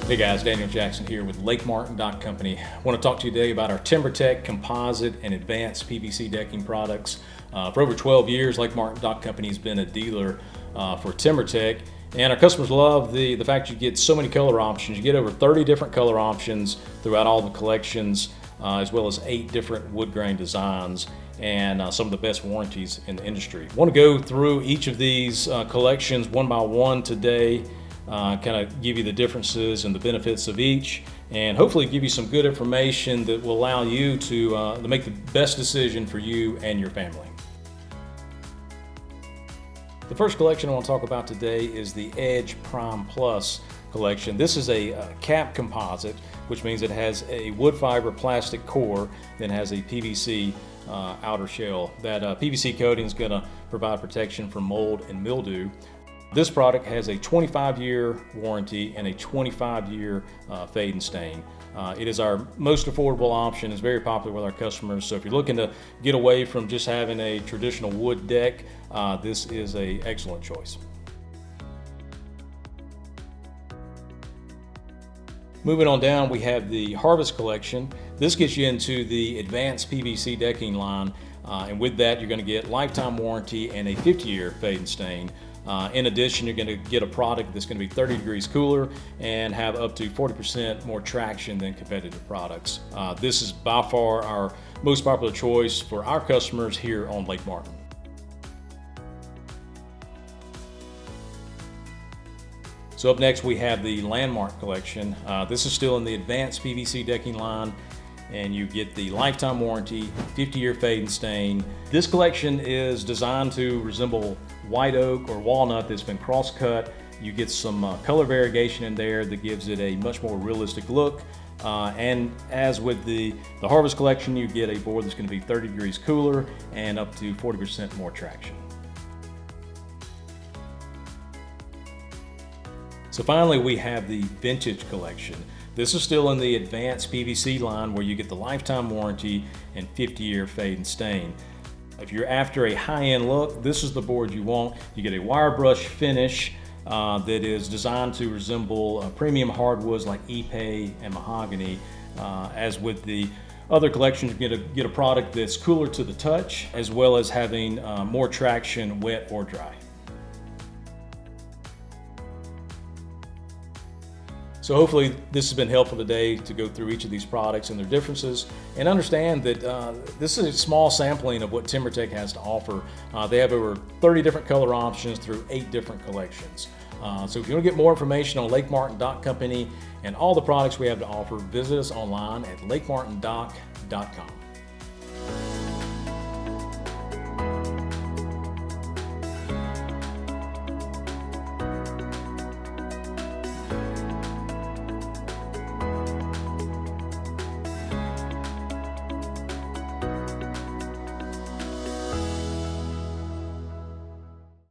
Hey guys, Daniel Jackson here with Lakefront Company. I want to talk to you today about our TimberTech composite and advanced PVC decking products. For over 12 years, Lakefront Company has been a dealer for TimberTech, and our customers love the fact you get so many color options. You get over 30 different color options throughout all the collections, as well as 8 different wood grain designs and some of the best warranties in the industry. I want to go through each of these collections one by one today. Kind of give you the differences and the benefits of each, and hopefully give you some good information that will allow you to make the best decision for you and your family. The first collection I want to talk about today is the Edge Prime Plus collection. This is a cap composite, which means it has a wood fiber plastic core, then has a PVC outer shell. That PVC coating is going to provide protection from mold and mildew. This product has a 25-year warranty and a 25-year fade and stain. It is our most affordable option. It's very popular with our customers. So if you're looking to get away from just having a traditional wood deck, this is an excellent choice. Moving on down, we have the Harvest collection. This gets you into the advanced PVC decking line, and with that you're going to get lifetime warranty and a 50-year fade and stain. In addition, you're going to get a product that's going to be 30 degrees cooler and have up to 40% more traction than competitive products. This is by far our most popular choice for our customers here on Lake Martin. So up next we have the Landmark collection. This is still in the advanced PVC decking line, and you get the lifetime warranty, 50-year fade and stain. This collection is designed to resemble white oak or walnut that's been cross-cut. You get some color variegation in there that gives it a much more realistic look. And as with the Harvest collection, you get a board that's going to be 30 degrees cooler and up to 40% more traction. So finally, we have the Vintage collection. This is still in the advanced PVC line where you get the lifetime warranty and 50-year fade and stain. If you're after a high-end look, this is the board you want. You get a wire brush finish that is designed to resemble premium hardwoods like Ipe and mahogany. As with the other collections, you get a product that's cooler to the touch, as well as having more traction, wet or dry. So hopefully this has been helpful today to go through each of these products and their differences, and understand that this is a small sampling of what TimberTech has to offer. They have over 30 different color options through 8 different collections. So if you want to get more information on Company and all the products we have to offer, visit us online at lakemartindock.com.